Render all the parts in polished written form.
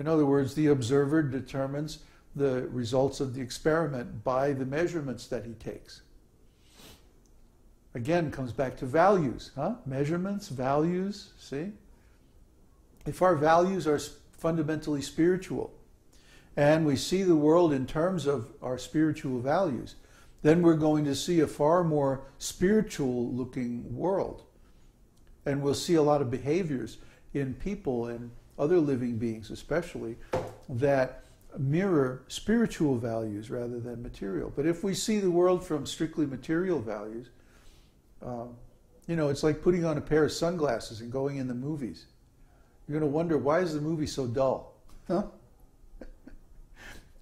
In other words, the observer determines the results of the experiment by the measurements that he takes. Again, comes back to values, huh? Measurements, values, see? If our values are fundamentally spiritual, and we see the world in terms of our spiritual values, then we're going to see a far more spiritual looking world. And we'll see a lot of behaviors in people and other living beings especially that mirror spiritual values rather than material. But if we see the world from strictly material values, you know, it's like putting on a pair of sunglasses and going in the movies. You're going to wonder, why is the movie so dull? Huh?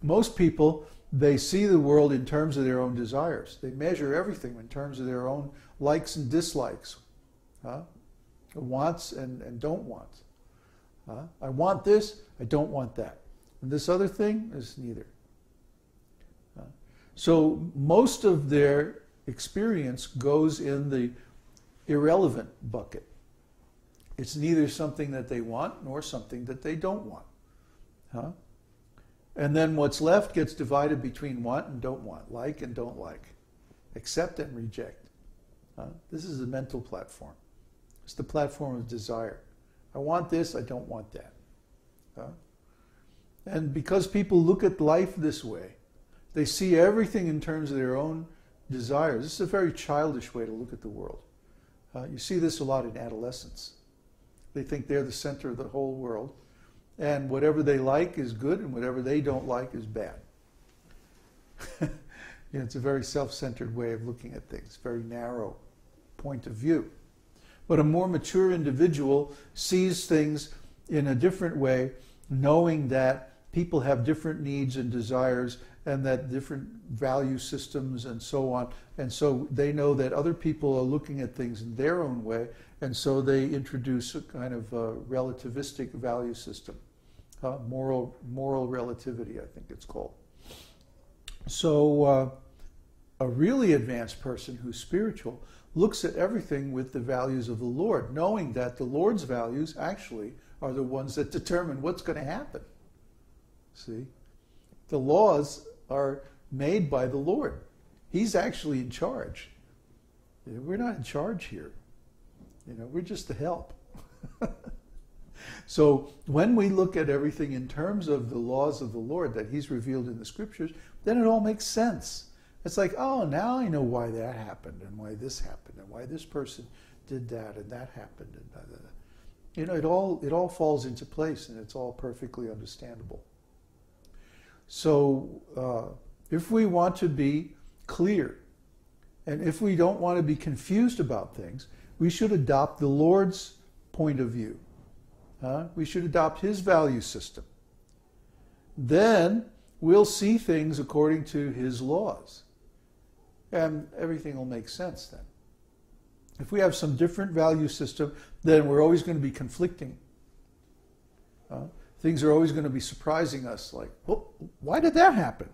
Most people, they see the world in terms of their own desires. They measure everything in terms of their own likes and dislikes. Huh? Wants and don't want. I want this, I don't want that. And this other thing is neither. So most of their experience goes in the irrelevant bucket. It's neither something that they want nor something that they don't want. Huh? And then what's left gets divided between want and don't want, like and don't like, accept and reject. This is a mental platform. It's the platform of desire. I want this, I don't want that. And because people look at life this way, they see everything in terms of their own desires. This is a very childish way to look at the world. You see this a lot in adolescents. They think they're the center of the whole world, and whatever they like is good, and whatever they don't like is bad. You know, it's a very self-centered way of looking at things, very narrow point of view. But a more mature individual sees things in a different way, knowing that people have different needs and desires and that different value systems and so on. And so they know that other people are looking at things in their own way, and so they introduce a kind of relativistic value system. Moral relativity, I think it's called. So a really advanced person who's spiritual looks at everything with the values of the Lord, knowing that the Lord's values actually are the ones that determine what's going to happen. See? The laws are made by the Lord. He's actually in charge. We're not in charge here. You know, we're just the help. So when we look at everything in terms of the laws of the Lord that He's revealed in the Scriptures, then it all makes sense. It's like, oh, now I know why that happened, and why this happened, and why this person did that, and that happened, and blah, blah, blah. You know, it all falls into place, and it's all perfectly understandable. So if we want to be clear, and if we don't want to be confused about things, we should adopt the Lord's point of view. We should adopt His value system. Then we'll see things according to His laws. And everything will make sense then. If we have some different value system, then we're always going to be conflicting. Things are always going to be surprising us, like, oh, why did that happen?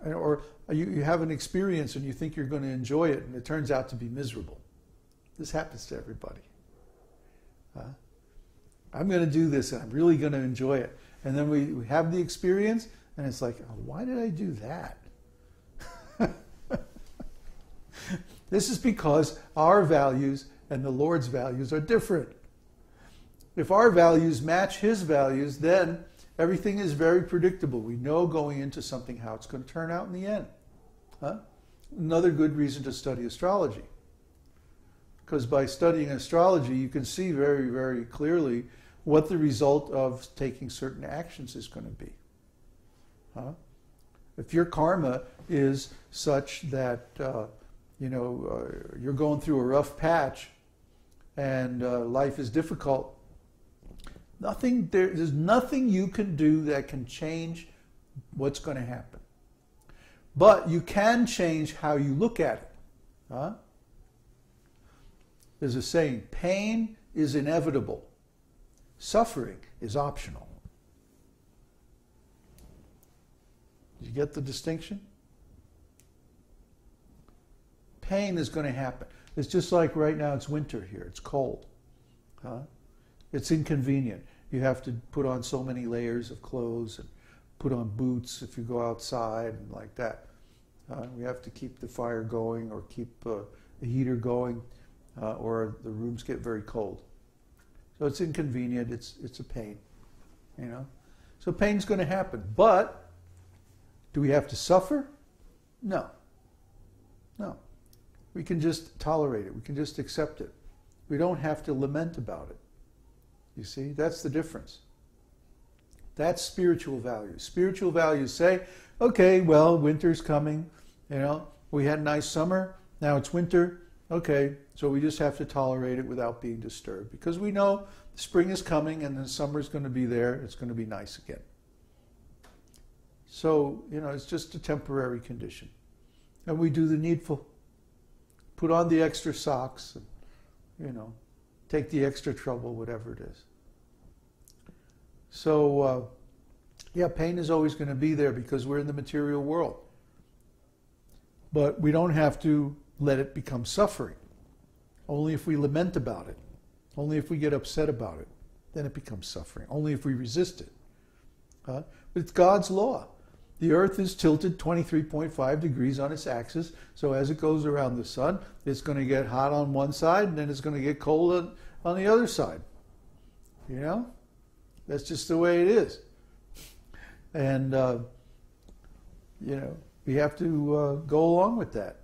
Or you have an experience and you think you're going to enjoy it, and it turns out to be miserable. This happens to everybody. I'm going to do this, and I'm really going to enjoy it. And then we have the experience, and it's like, oh, why did I do that? This is because our values and the Lord's values are different. If our values match His values, then everything is very predictable. We know going into something how it's going to turn out in the end. Another good reason to study astrology. Because by studying astrology, you can see very, very clearly what the result of taking certain actions is going to be. If your karma is such that you're going through a rough patch and life is difficult, there's nothing you can do that can change what's going to happen. But you can change how you look at it. There's a saying, pain is inevitable. Suffering is optional. Did you get the distinction? Pain is going to happen. It's just like right now it's winter here. It's cold. It's inconvenient. you have to put on so many layers of clothes and put on boots if you go outside and like that. We have to keep the fire going or keep the heater going, or the rooms get very cold. So it's inconvenient. It's a pain, you know. So pain's going to happen, but do we have to suffer? No. No. We can just tolerate it. We can just accept it. We don't have to lament about it. You see, that's the difference. That's spiritual values. Spiritual values say, okay, well, winter's coming. You know, we had a nice summer. Now it's winter. Okay, so we just have to tolerate it without being disturbed, because we know spring is coming and the summer's going to be there. It's going to be nice again. So, you know, it's just a temporary condition. And we do the needful. Put on the extra socks and, you know, take the extra trouble, whatever it is. So, yeah, pain is always going to be there because we're in the material world. But we don't have to let it become suffering. Only if we lament about it. Only if we get upset about it. Then it becomes suffering. Only if we resist it. But it's God's law. The earth is tilted 23.5 degrees on its axis, so as it goes around the sun, it's going to get hot on one side, and then it's going to get cold on the other side. You know? That's just the way it is. And, you know, we have to go along with that.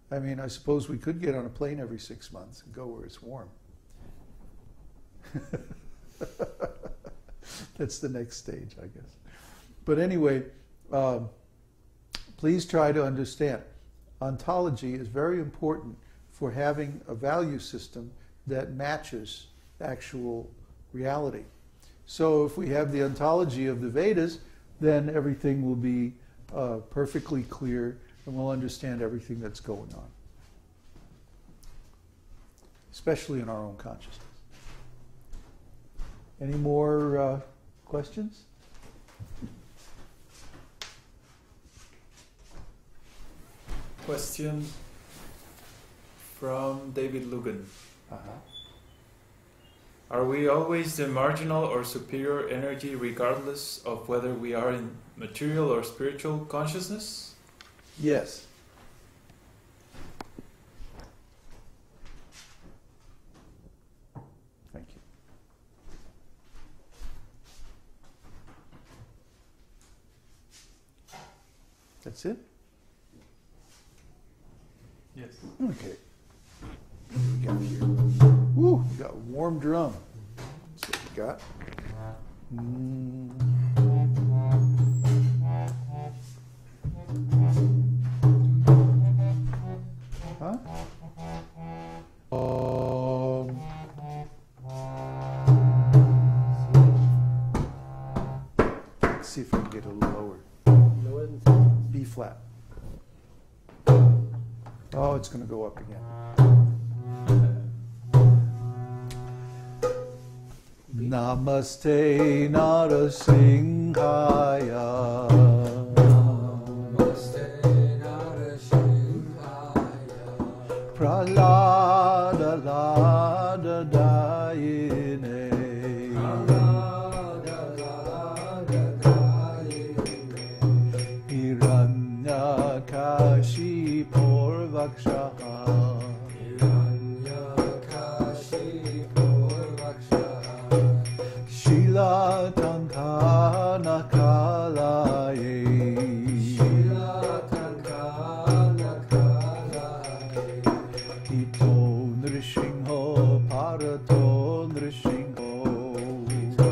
I mean, I suppose we could get on a plane every 6 months and go where it's warm. That's the next stage, I guess. But anyway, please try to understand. Ontology is very important for having a value system that matches actual reality. So if we have the ontology of the Vedas, then everything will be perfectly clear and we'll understand everything that's going on. Especially in our own consciousness. Any more questions? Question from David Lugan. Are we always the marginal or superior energy regardless of whether we are in material or spiritual consciousness? Yes. Thank you. That's it? Yes. Okay. What do we got here? Woo, we got a warm drum. That's what we got. Huh? Let's see if I can get a little lower. Lower than B flat. Oh, it's going to go up again. Namaste Narasimhaya. Namaste Narasimhaya. Prahlada Lada Dayine. Prahlada Lada Dayine. Hiranyakashi Purvakshaha. Tankana Kalaye. Tankana Kalaye. Ito Nrishingho Parato Nrishingho. Ito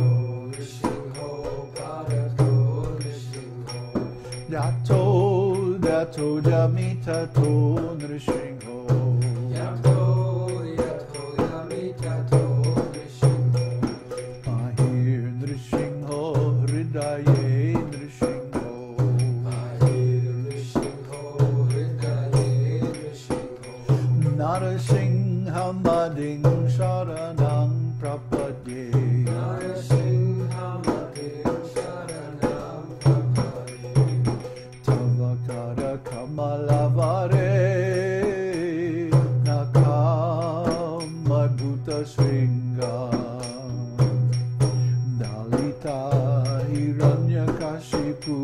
Nrishingho Parato Nrishingho. Yato Yato Jamita To Nrishingho. Yato Yato Jamita To Nrishingho. Hridaye Nrishingho. Mahir Nrishingho Hridaye Nrishingho. Narasingha Mading Sharanam Prapadye. Narasingha Mading Sharanam Prapadye. Tavakara Kamalavare. Vata Hiranyakashipu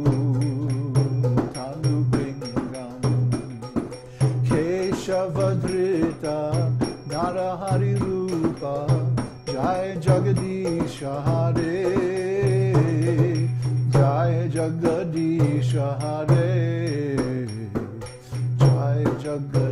Tanubingam Keshavadrita Narahari Rupa Jai Jagadisha Hare Jai Jagadisha Hare Jai Jagadisha